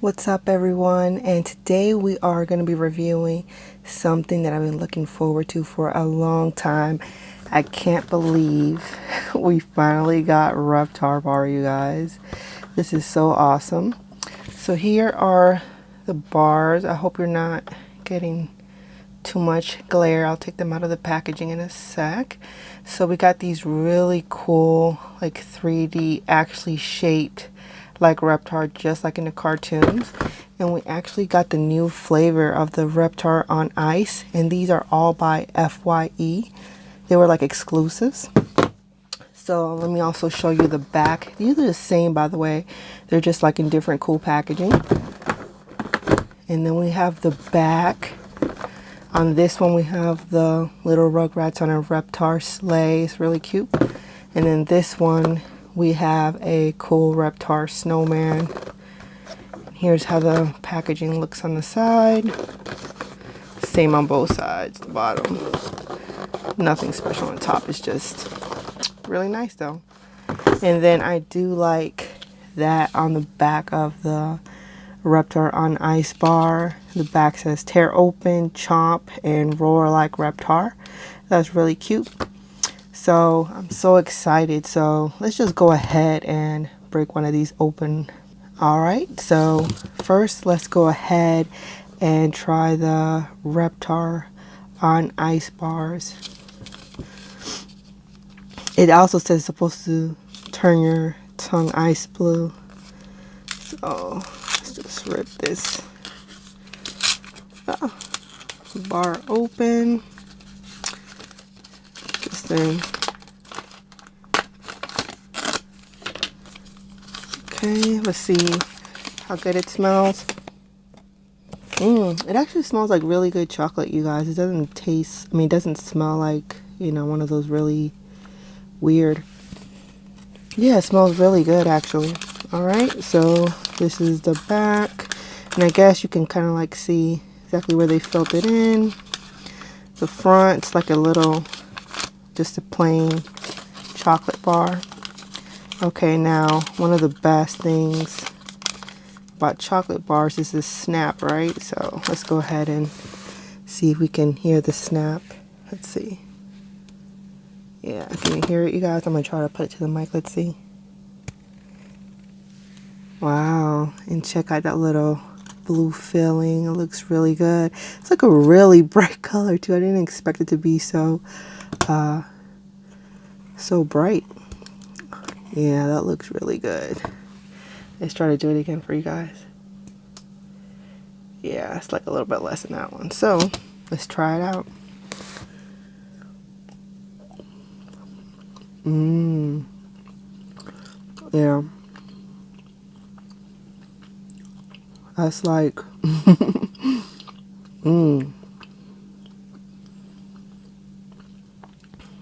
What's up everyone, and today we are going to be reviewing something that I've been looking forward to for a long time. I can't believe we finally got Reptar Bar, you guys. This is so awesome. So here are the bars. I hope you're not getting too much glare. I'll take them out of the packaging in a sec. So we got these really cool like 3D actually shaped like Reptar, just like in the cartoons. And we actually got the new flavor of the Reptar on Ice, and these are all by FYE. They were like exclusives. So let me also show you the back. These are the same, by the way. They're just like in different cool packaging. And then we have the back. On this one we have the little Rugrats on a Reptar sleigh. It's really cute. And then this one we have a cool Reptar snowman. Here's how the packaging looks on the side. Same on both sides, the bottom. Nothing special on top. It's just really nice though. And then I do like that on the back of the Reptar on Ice bar. The back says tear open, chomp, and roar like Reptar. That's really cute. So I'm so excited. So let's just go ahead and break one of these open. All right, so first let's go ahead and try the Reptar on Ice bars. It also says it's supposed to turn your tongue ice blue. So let's just rip this bar open. This thing. Okay, let's see how good it smells. It actually smells like really good chocolate, you guys. It doesn't taste, it doesn't smell like, one of those really weird. Yeah, it smells really good actually. Alright, so this is the back. And I guess you can kind of like see exactly where they filled it in. The front's like a little, just a plain chocolate bar. Okay, now one of the best things about chocolate bars is the snap, right? So let's go ahead and see if we can hear the snap. Let's see. Yeah, can you hear it, you guys? I'm gonna try to put it to the mic. Let's see. Wow, and check out that little blue filling. It looks really good. It's like a really bright color too. I didn't expect it to be so bright. Yeah, that looks really good. Let's try to do it again for you guys. Yeah, it's like a little bit less than that one. So let's try it out. Yeah. That's like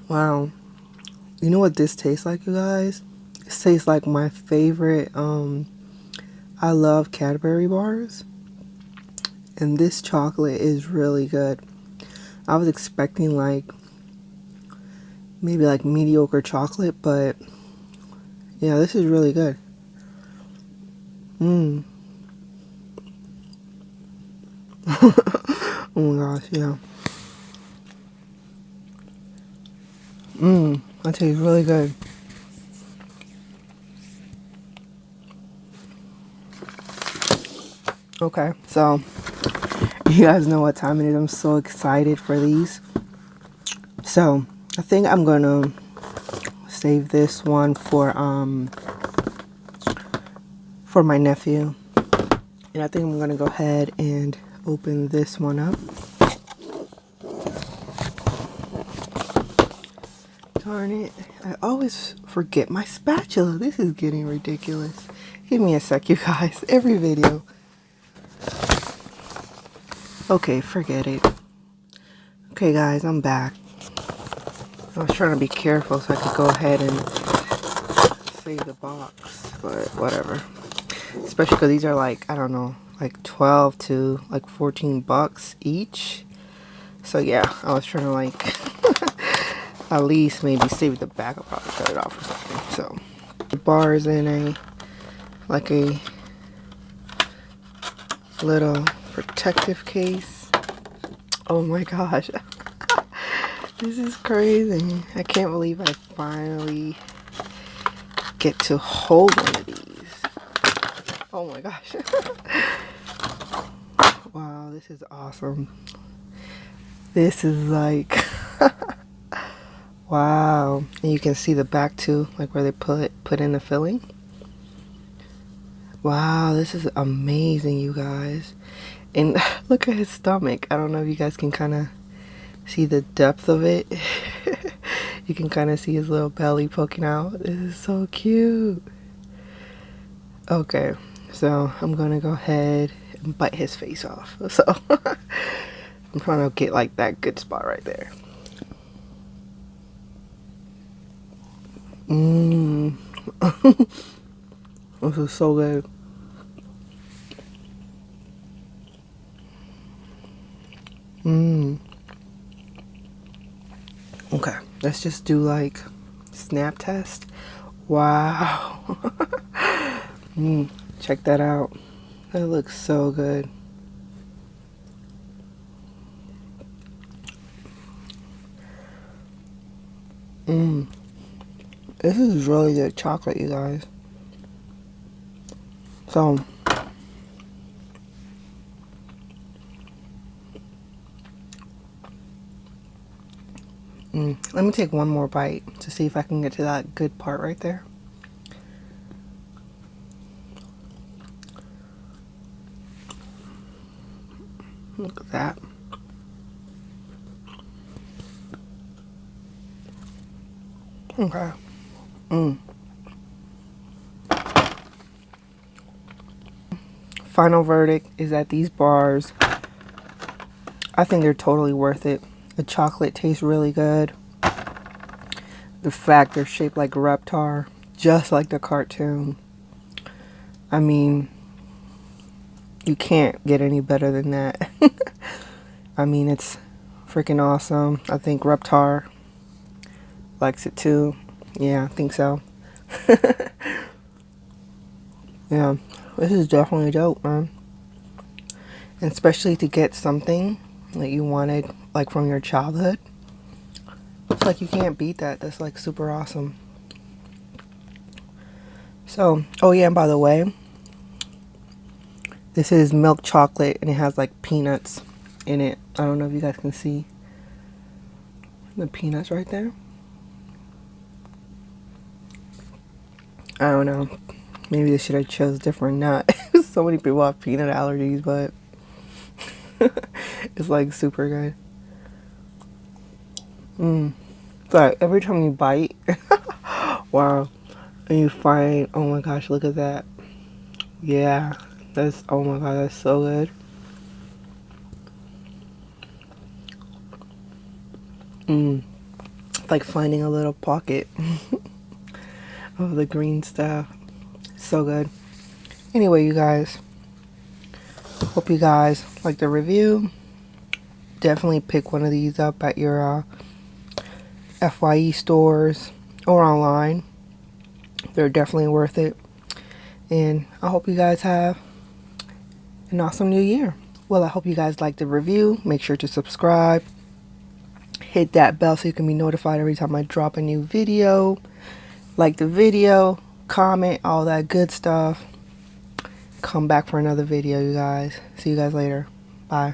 Wow. You know what this tastes like, you guys? This tastes like my favorite, I love Cadbury bars. And this chocolate is really good. I was expecting like, maybe like mediocre chocolate, but yeah, this is really good. Oh my gosh, yeah. That tastes really good. Okay, so you guys know what time it is. I'm so excited for these. So I think I'm gonna save this one for my nephew, and I think I'm gonna go ahead and open this one up. Darn it, I always forget my spatula. This is getting ridiculous. Give me a sec, you guys. Every video. Okay, forget it. Okay guys, I'm back. I was trying to be careful so I could go ahead and save the box, but whatever. Especially because these are like, I don't know, like 12 to like 14 bucks each. So yeah, I was trying to like at least maybe save the back. I'll probably cut it off or something. So the bar is in a little protective case. Oh my gosh. This is crazy. I can't believe I finally get to hold one of these. Oh my gosh. Wow, this is awesome. This is like wow. And you can see the back too, like where they put in the filling. Wow, this is amazing, you guys. And look at his stomach. I don't know if you guys can kind of see the depth of it. You can kind of see his little belly poking out. This is so cute. Okay, so I'm gonna go ahead and bite his face off. So I'm trying to get like that good spot right there. Mmm. This is so good. Mmm. Okay, let's just do like snap test. Wow. Check that out. That looks so good. This is really good chocolate, you guys. So let me take one more bite to see if I can get to that good part right there. Look at that. Okay. Final verdict is that these bars, I think they're totally worth it. The chocolate tastes really good. The fact they're shaped like Reptar, just like the cartoon. I mean, you can't get any better than that. I mean, it's freaking awesome. I think Reptar likes it too. Yeah, I think so. Yeah, this is definitely dope, man. And especially to get something that you wanted, like from your childhood. It's like you can't beat that. That's like super awesome. So, oh yeah, and by the way, this is milk chocolate and it has like peanuts in it. I don't know if you guys can see the peanuts right there. I don't know. Maybe they should have chose different nut. So many people have peanut allergies, but it's like super good. It's like every time you bite, wow, and you find, oh my gosh, look at that. Yeah, that's, oh my god, that's so good. It's like finding a little pocket of the green stuff. So good. Anyway, you guys, hope you guys like the review. Definitely pick one of these up at your FYE stores or online. They're definitely worth it. And I hope you guys have an awesome new year. Well, I hope you guys like the review. Make sure to subscribe. Hit that bell so you can be notified every time I drop a new video. Like the video, comment, all that good stuff. Come back for another video, you guys. See you guys later. Bye.